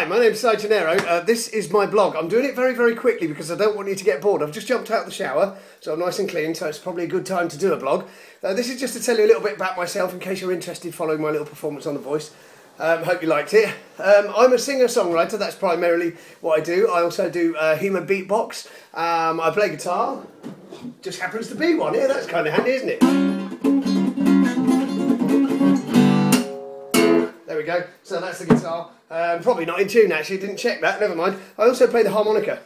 Hi, my name's Genaro. This is my blog. I'm doing it very, very quickly because I don't want you to get bored. I've just jumped out of the shower, so I'm nice and clean, so it's probably a good time to do a blog. This is just to tell you a little bit about myself in case you're interested following my little performance on The Voice. Hope you liked it. I'm a singer-songwriter, that's primarily what I do. I also do human beatbox. I play guitar. Just happens to be one here, that's kind of handy, isn't it? There we go, so that's the guitar. Probably not in tune actually, didn't check that, never mind. I also play the harmonica.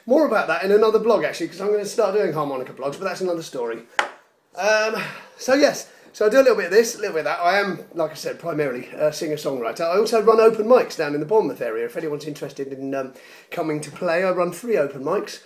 More about that in another blog actually, because I'm going to start doing harmonica blogs, but that's another story. So yes, so I do a little bit of this, a little bit of that. I am, like I said, primarily a singer-songwriter. I also run open mics down in the Bournemouth area. If anyone's interested in coming to play, I run 3 open mics.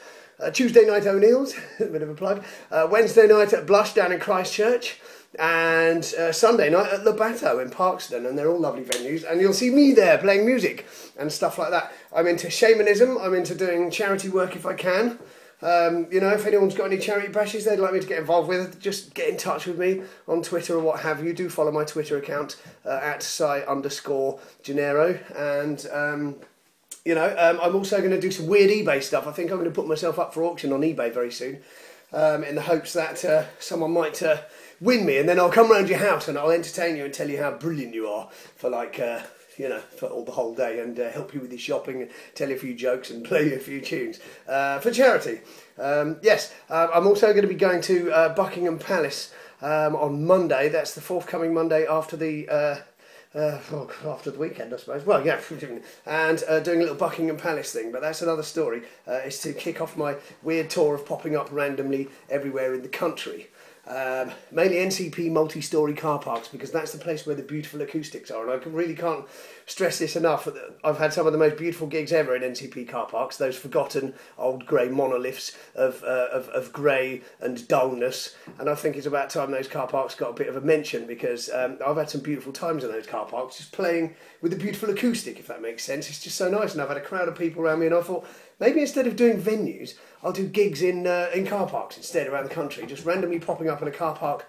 Tuesday night O'Neill's, a bit of a plug. Wednesday night at Blush down in Christchurch. And Sunday night at Le Bateau in Parkston, and they're all lovely venues, and you'll see me there playing music and stuff like that. I'm into shamanism, I'm into doing charity work if I can. You know, if anyone's got any charity bashes they'd like me to get involved with, just get in touch with me on Twitter or what have you. Do follow my Twitter account at @Sci_Genaro, and you know, I'm also going to do some weird eBay stuff. I think I'm going to put myself up for auction on eBay very soon, in the hopes that someone might win me, and then I'll come round your house and I'll entertain you and tell you how brilliant you are for like, you know, for the whole day, and help you with your shopping and tell you a few jokes and play you a few tunes for charity. Yes, I'm also going to be going to Buckingham Palace on Monday. That's the forthcoming Monday after the after the weekend, I suppose. Well, yeah, and doing a little Buckingham Palace thing, but that's another story. It's to kick off my weird tour of popping up randomly everywhere in the country. Mainly NCP multi-storey car parks, because that's the place where the beautiful acoustics are, and I really can't stress this enough. I've had some of the most beautiful gigs ever in NCP car parks, those forgotten old grey monoliths of grey and dullness, and I think it's about time those car parks got a bit of a mention, because I've had some beautiful times in those car parks, just playing with the beautiful acoustic, if that makes sense. It's just so nice, and I've had a crowd of people around me, and I thought, maybe instead of doing venues, I'll do gigs in car parks instead around the country, just randomly popping up in a car park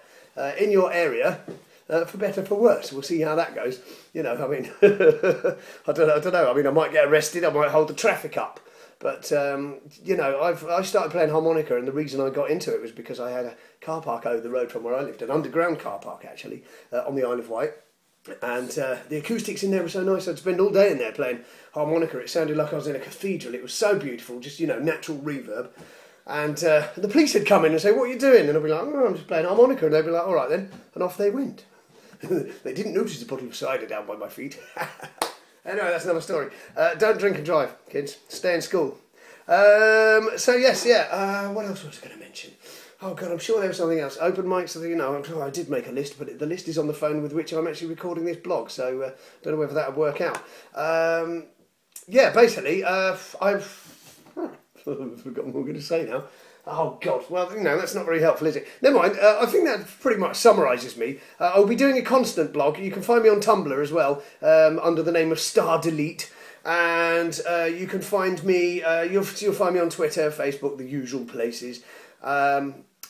in your area, for better for worse. We'll see how that goes. You know, I mean, I don't know. I mean, I might get arrested, I might hold the traffic up. But, you know, I started playing harmonica, and the reason I got into it was because I had a car park over the road from where I lived, an underground car park actually, on the Isle of Wight. And the acoustics in there were so nice, I'd spend all day in there playing harmonica. It sounded like I was in a cathedral. It was so beautiful, just, you know, natural reverb. And the police would come in and say, "What are you doing?" And I'd be like, "Oh, I'm just playing harmonica." And they'd be like, "All right then." And off they went. They didn't notice the bottle of cider down by my feet. Anyway, that's another story. Don't drink and drive, kids. Stay in school. So yes, yeah. What else was I going to mention? Oh God, I'm sure there was something else. Open mics, you know, I did make a list, but the list is on the phone with which I'm actually recording this blog, so don't know whether that would work out. Yeah, basically, I've forgotten what I'm going to say now. Oh God, well, you know, that's not very helpful, is it? Never mind, I think that pretty much summarises me. I'll be doing a constant blog. You can find me on Tumblr as well, under the name of Star Delete. And you can find me, you'll find me on Twitter, Facebook, the usual places.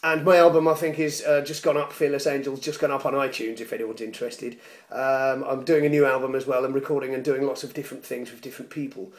And my album, I think, is just gone up, Fearless Angels, just gone up on iTunes, if anyone's interested. I'm doing a new album as well, and recording and doing lots of different things with different people.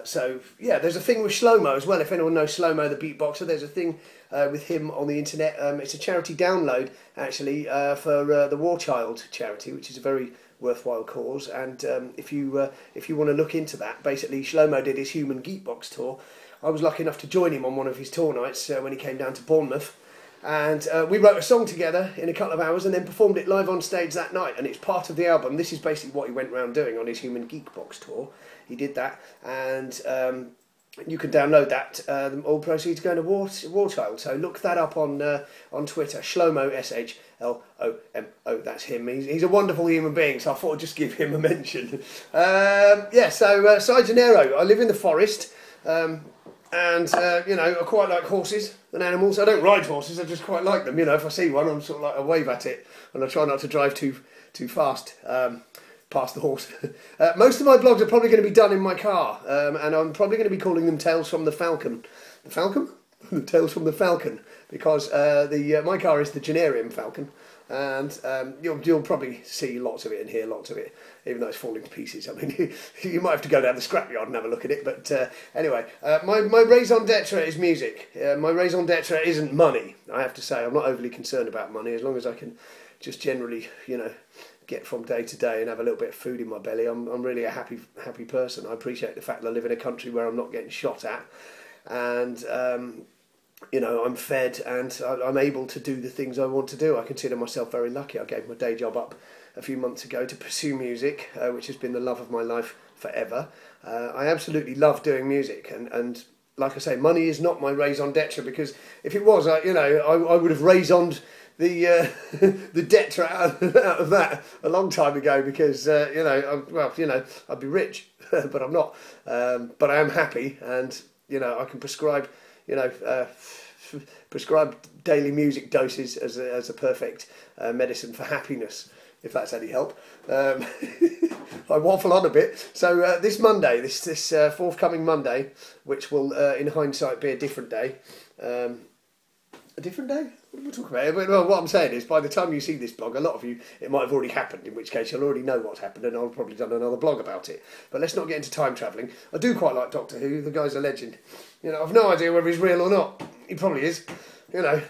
So, yeah, there's a thing with Shlomo as well. If anyone knows Shlomo, the beatboxer, there's a thing with him on the internet. It's a charity download, actually, for the War Child charity, which is a very worthwhile cause. And if you want to look into that, basically, Shlomo did his Human Geekbox tour. I was lucky enough to join him on one of his tour nights when he came down to Bournemouth. And we wrote a song together in a couple of hours and then performed it live on stage that night. And it's part of the album. This is basically what he went around doing on his Human Geekbox tour. He did that, and you can download that. All proceeds going to War Child. So look that up on Twitter. Shlomo, S-H-L-O-M-O. That's him. He's a wonderful human being, so I thought I'd just give him a mention. Yeah, so Genaro. I live in the forest. And, you know, I quite like horses and animals. I don't ride horses, I just quite like them. You know, if I see one, I'm sort of like, I wave at it, and I try not to drive too fast past the horse. Most of my blogs are probably going to be done in my car, and I'm probably going to be calling them Tales from the Falcon. The Falcon? Tales from the Falcon, because my car is the Genaro Falcon, and you'll probably see lots of it and hear lots of it, even though it's falling to pieces. I mean, you might have to go down the scrapyard and have a look at it. But anyway, my raison d'etre is music. My raison d'etre isn't money. I have to say, I'm not overly concerned about money as long as I can just generally, get from day to day and have a little bit of food in my belly. I'm really a happy person. I appreciate the fact that I live in a country where I'm not getting shot at, and I'm fed and I'm able to do the things I want to do. I consider myself very lucky. I gave my day job up a few months ago to pursue music, which has been the love of my life forever. I absolutely love doing music, and like I say, money is not my raison d'etre, because if it was, I would have raisonned the debt out of that a long time ago, because I'd be rich, but I'm not. But I am happy, and I can prescribe daily music doses as a perfect medicine for happiness, if that's any help. I waffle on a bit. So this Monday, this forthcoming Monday, which will in hindsight be a different day. A different day? What are we talking about? Well, what I'm saying is, by the time you see this blog, a lot of you, it might have already happened, in which case you'll already know what's happened, and I'll probably done another blog about it. But let's not get into time travelling. I do quite like Doctor Who. The guy's a legend. I've no idea whether he's real or not. He probably is. I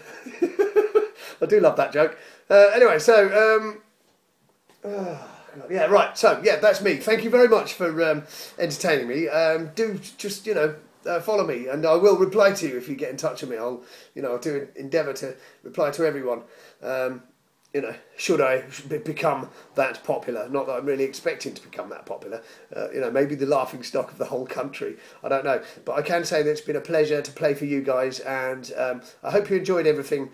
do love that joke. Anyway, so yeah, right. So yeah, that's me. Thank you very much for entertaining me. Do just follow me, and I will reply to you if you get in touch with me. I'll do an endeavour to reply to everyone. Should I become that popular? Not that I'm really expecting to become that popular. Maybe the laughing stock of the whole country. I don't know, but I can say that it's been a pleasure to play for you guys, and I hope you enjoyed everything.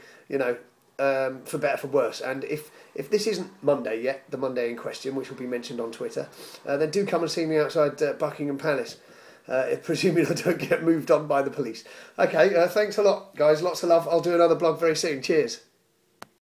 For better, for worse. And if this isn't Monday yet, the Monday in question, which will be mentioned on Twitter, then do come and see me outside Buckingham Palace. Presuming I don't get moved on by the police. Okay, thanks a lot, guys. Lots of love. I'll do another blog very soon. Cheers.